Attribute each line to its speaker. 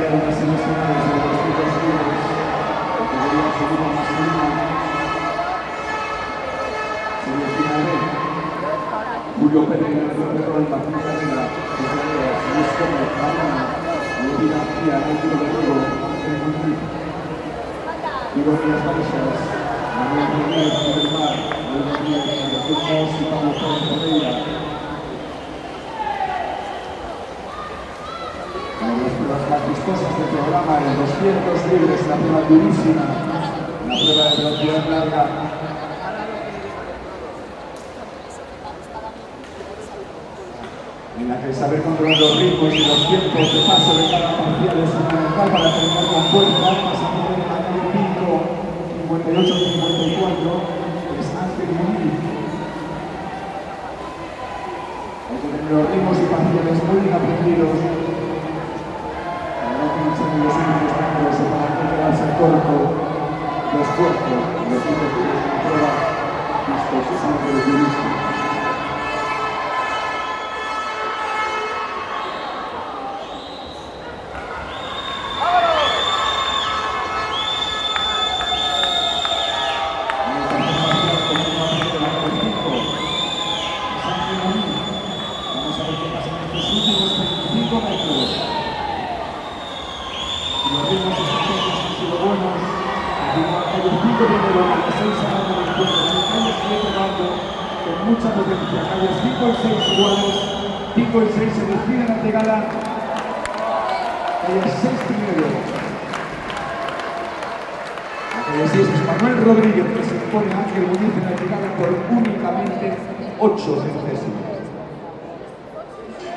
Speaker 1: hay algunas semifinales de los 200 libres, categoría femenina masculina. Semifinal B. Julio Pereira, Pedro Martín Carrera, Luis Gómez, Mariana, Lucía García, Néstor Verdugo, Ángel Muñiz, Igor Díaz Baixas, Manuel Rodríguez, Miguel Mar, Manuel Rodríguez, Jesús Mos y Pablo Pérez Ferreira. Una de las pruebas más vistosas del programa, el 200 libres, la prueba durísima, la prueba de velocidad larga. En la que el saber controlar los ritmos y los tiempos de paso de cada parcial es fundamental para terminar con fuerza. Pasando de la calle 5, 58-54, es Ángel Muñiz. Hay que tener los ritmos y parciales muy bien aprendidos. Para no pinchar en los únicos tiempos para no quedarse corto, los cuerpos, los tiempos de la prueba, vistosísimos de durísimos. Con mucha potencia, calles 5 y 6 iguales, 5 y 6 se deciden ante Gala, calles 6 primero. La calle 6 es Manuel Rodríguez, que se impone a Ángel Muñiz en la llegada por únicamente 8 centésimos.